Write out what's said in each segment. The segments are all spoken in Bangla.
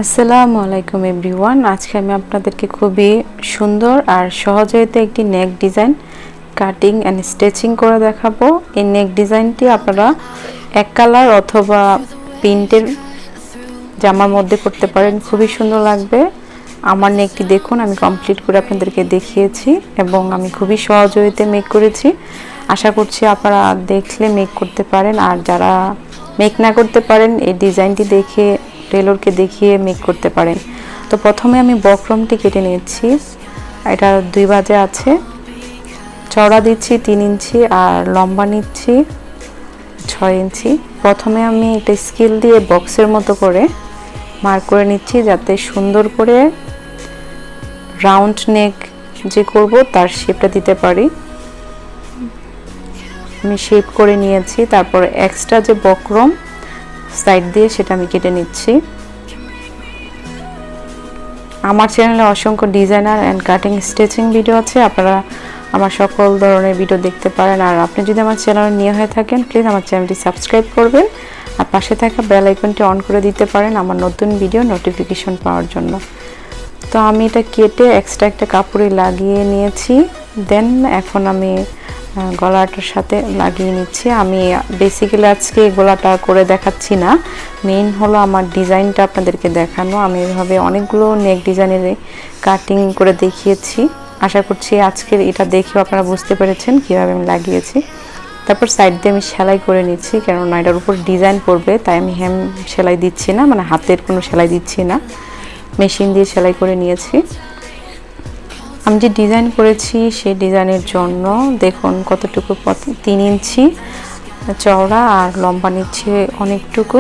আসসালামু আলাইকুম এভরিওয়ান। আজকে আমি আপনাদেরকে খুবই সুন্দর আর সহজেতে একটি neck design cutting and stitching করে দেখাবো। এই নেক ডিজাইনটি আপনারা এক কালার অথবা প্রিন্টের জামার মধ্যে করতে পারেন, খুবই সুন্দর লাগবে। আমার নেকটি দেখুন, আমি কমপ্লিট করে আপনাদেরকে দেখিয়েছি এবং আমি খুবই সহজেতে মেক করেছি। আশা করছি আপনারা দেখলে মেক করতে পারেন, আর যারা মেক না করতে পারেন এই ডিজাইনটি দেখে টেলরকে দেখিয়ে মেক করতে পারেন। তো প্রথমে আমি বক্রমটি কেটে নিচ্ছি। এটা 2 বাজে আছে, চওড়া দিচ্ছি 3 ইঞ্চি আর লম্বা নিচ্ছি 6 ইঞ্চি। প্রথমে আমি একটা স্কেল দিয়ে বক্সের মতো করে মার্ক করে নিচ্ছি, যাতে সুন্দর করে রাউন্ড নেক যে করব তার শেপটা দিতে পারি। আমি শেপ করে নিয়েছি, তারপর এক্সট্রা যে বক্রম সাইড দিয়ে সেটা আমি কেটে নিচ্ছি। আমার চ্যানেলে অসংখ্য designer and cutting stitching video আছে, আপনারা আমার সকল ধরনের ভিডিও দেখতে পারেন। আর আপনি যদি আমার চ্যানেলে নিয়ে হয়ে থাকেন, প্লিজ আমার চ্যানেলটি সাবস্ক্রাইব করবেন আর পাশে থাকা বেল আইকনটি অন করে দিতে পারেন আমার নতুন ভিডিও নোটিফিকেশন পাওয়ার জন্য। তো আমি এটা কেটে এক্সট্রা একটা কাপড়ে লাগিয়ে নিয়েছি। দেন এখন আমি গলাটার সাথে লাগিয়ে নিচ্ছি। আমি বেসিক্যালি আজকে গলাটা করে দেখাচ্ছি না, মেইন হলো আমার ডিজাইনটা আপনাদেরকে দেখানো। আমি এভাবে অনেকগুলো নেক ডিজাইনের কাটিং করে দেখিয়েছি। আশা করছি আজকের এটা দেখেও আপনারা বুঝতে পেরেছেন কীভাবে আমি লাগিয়েছি। তারপর সাইড দিয়ে আমি সেলাই করে নিচ্ছি, কেননা এটার উপর ডিজাইন পড়বে, তাই আমি হ্যাম সেলাই দিচ্ছি না, মানে হাতের কোনো সেলাই দিচ্ছি না, মেশিন দিয়ে সেলাই করে নিয়েছি। আমি যে ডিজাইন করেছি সেই ডিজাইনের জন্য দেখুন কতটুকু 3 ইঞ্চি চওড়া আর লম্বা নিচ্ছে অনেকটুকু,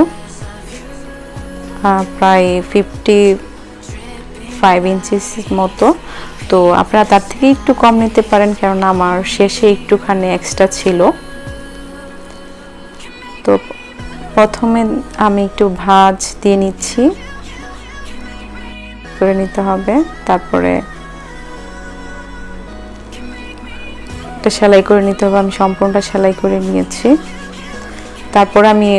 প্রায় 55 ইঞ্চি মতো। তো আপনারা তার থেকে একটু কম নিতে পারেন, কারণ আমার শেষে একটুখানি এক্সট্রা ছিল। তো প্রথমে আমি একটু ভাঁজ দিয়ে নিচ্ছি, করে নিতে হবে। তারপরে এটা সেলাই করে নিতে হবে। আমি সম্পূর্ণটা সেলাই করে নিয়েছি। তারপর আমি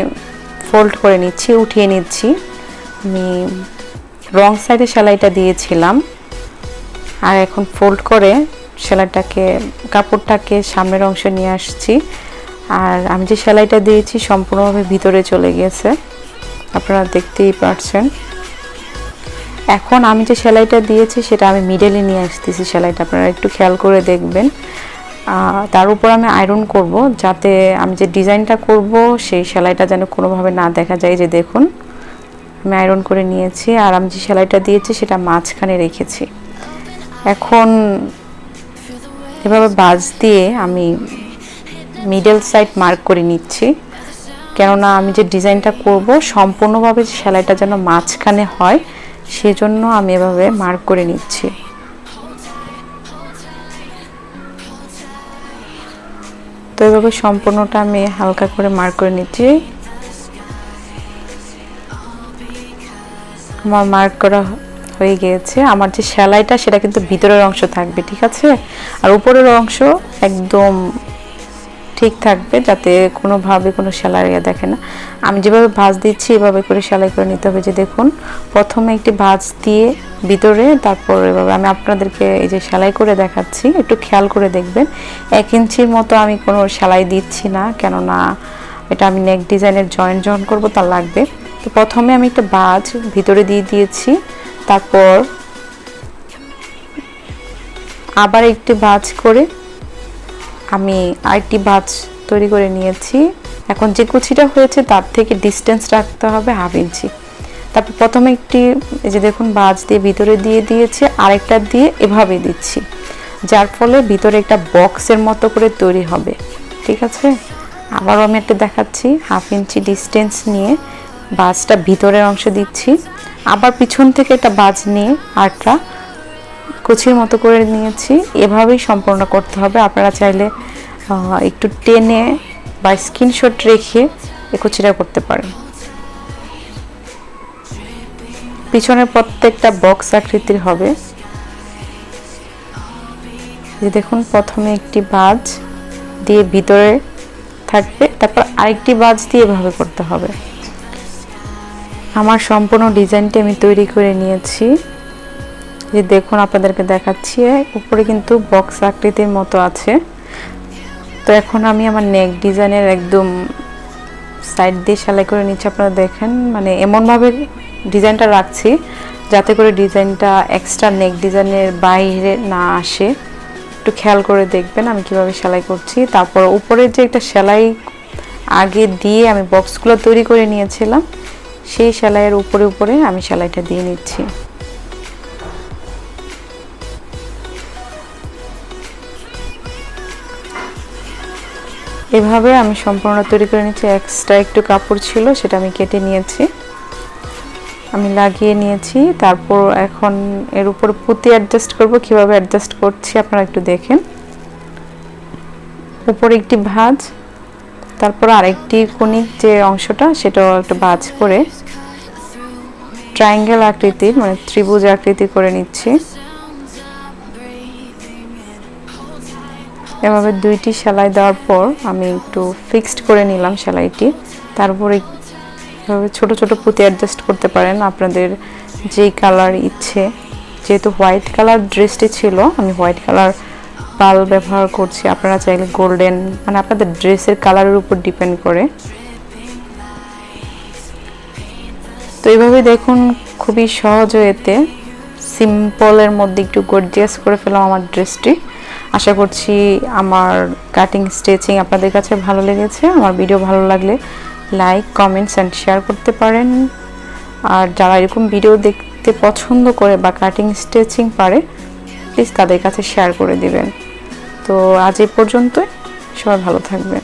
ফোল্ড করে নিচ্ছি, উঠিয়ে নিচ্ছি। আমি রং সাইডে সেলাইটা দিয়েছিলাম, আর এখন ফোল্ড করে সেলাইটাকে কাপড়টাকে সামনের অংশে নিয়ে আসছি। আর আমি যে সেলাইটা দিয়েছি সম্পূর্ণভাবে ভিতরে চলে গেছে, আপনারা দেখতেই পাচ্ছেন। এখন আমি যে সেলাইটা দিয়েছি সেটা আমি মিডলে নিয়ে আসতেছি সেলাইটা, আপনারা একটু খেয়াল করে দেখবেন। তার উপর আমি আয়রন করব, যাতে আমি যে ডিজাইনটা করব সেই সেলাইটা যেন কোনোভাবে না দেখা যায়। যে দেখুন আমি আয়রন করে নিয়েছি, আর আমি যে সেলাইটা দিয়েছি সেটা মাঝখানে রেখেছি। এখন এভাবে বাজ দিয়ে আমি মিডল সাইড মার্ক করে নিচ্ছি, কেননা আমি যে ডিজাইনটা করব সম্পূর্ণভাবে সেলাইটা যেন মাঝখানে হয়, সেজন্য আমি এভাবে মার্ক করে নিচ্ছি। তো এভাবে সম্পূর্ণটা আমি হালকা করে মার্ক করে নিচ্ছি। আমার মার্ক করা হয়ে গিয়েছে। আমার যে সেলাইটা সেটা কিন্তু ভিতরের অংশ থাকবে, ঠিক আছে, আর উপরের অংশ একদম ঠিক থাকবে, যাতে কোনোভাবে কোনো সেলাই দেখে না। আমি যেভাবে ভাঁজ দিচ্ছি এভাবে করে সেলাই করে নিতে হবে। যে দেখুন প্রথমে একটি ভাঁজ দিয়ে ভিতরে, তারপর এভাবে আমি আপনাদেরকে এই যে সেলাই করে দেখাচ্ছি, একটু খেয়াল করে দেখবেন। 1 ইঞ্চির মতো আমি কোনো সেলাই দিচ্ছি না, কেননা এটা আমি নেক ডিজাইনের জয়েন্ট করব, তা লাগবে। তো প্রথমে আমি একটা ভাঁজ ভিতরে দিয়ে দিয়েছি, তারপর আবার একটি ভাঁজ করে আমি আরেকটি ভাঁজ তৈরি করে নিয়েছি। এখন যে কুচিটা হয়েছে তার থেকে ডিস্টেন্স রাখতে হবে 1/2 ইঞ্চি। তারপর প্রথমে একটি এই যে দেখুন ভাঁজ দিয়ে ভিতরে দিয়ে দিয়েছি, আরেকটা দিয়ে এভাবে দিচ্ছি, যার ফলে ভিতরে একটা বক্সের মতো করে তৈরি হবে, ঠিক আছে। আবারও আমি একটা দেখাচ্ছি, 1/2 ইঞ্চি ডিস্টেন্স নিয়ে ভাঁজটা ভিতরের অংশে দিচ্ছি, আবার পিছন থেকে একটা ভাঁজ নিয়ে আরেকটা কুচির মতো করে নিয়েছি। এভাবেই সম্পূর্ণ করতে হবে। আপনারা চাইলে একটু টেনে বা স্ক্রিনশট রেখে এই কুচিটা করতে পারেন। পিছনের প্রত্যেকটা বক্স আকৃতির হবে। যে দেখুন প্রথমে একটি ভাঁজ দিয়ে ভিতরে থাকবে, তারপর আরেকটি ভাঁজ দিয়ে এভাবে করতে হবে। আমার সম্পূর্ণ ডিজাইনটি আমি তৈরি করে নিয়েছি। যে দেখুন আপনাদেরকে দেখাচ্ছি, উপরে কিন্তু বক্স আকৃতির মতো আছে। তো এখন আমি আমার নেক ডিজাইনের একদম সাইড দিয়ে সেলাই করে নিচ্ছি। আপনারা দেখেন মানে এমনভাবে ডিজাইনটা রাখছি যাতে করে ডিজাইনটা এক্সট্রা নেক ডিজাইনের বাইরে না আসে। একটু খেয়াল করে দেখবেন আমি কিভাবে সেলাই করছি। তারপর উপরে যে একটা সেলাই আগে দিয়ে আমি বক্সগুলো তৈরি করে নিয়েছিলাম, সেই সেলাইয়ের উপরে উপরে আমি সেলাইটা দিয়ে নিচ্ছি। এভাবে আমি সম্পূর্ণ তৈরি করে নিচ্ছি। এক্সট্রা একটু কাপড় ছিল সেটা আমি কেটে নিয়েছি, আমি লাগিয়ে নিয়েছি। তারপর এখন এর উপর পুঁতি অ্যাডজাস্ট করব। কিভাবে অ্যাডজাস্ট করছি আপনারা একটু দেখেন। উপরে একটি ভাঁজ, তারপর আরেকটি কোণিক যে অংশটা সেটাও একটা ভাঁজ করে ট্রায়াঙ্গেল আকৃতির মানে ত্রিভুজ আকৃতি করে নিচ্ছি। এভাবে দুইটি সেলাই দেওয়ার পর আমি একটু ফিক্সড করে নিলাম সেলাইটি। তারপরে এভাবে ছোট ছোট পুঁতি অ্যাডজাস্ট করতে পারেন আপনাদের যেই কালার ইচ্ছে। যেহেতু হোয়াইট কালার ড্রেসটি ছিল, আমি হোয়াইট কালার পাল ব্যবহার করছি। আপনারা চাইলে গোল্ডেন, মানে আপনাদের ড্রেসের কালারের উপর ডিপেন্ড করে। তো এইভাবে দেখুন খুবই সহজ ওয়েতে সিম্পলের মধ্যে একটু গর্জিয়াস করে ফেলাম আমার ড্রেসটি। আশা করছি আমার কাটিং স্টিচিং আপনাদের কাছে ভালো লেগেছে। আমার ভিডিও ভালো লাগলে লাইক, কমেন্টস অ্যান্ড শেয়ার করতে পারেন। আর যারা এরকম ভিডিও দেখতে পছন্দ করে বা কাটিং স্টিচিং পারে, প্লিজ তাদের কাছে শেয়ার করে দিবেন। তো আজ এই পর্যন্তই, সবাই ভালো থাকবেন।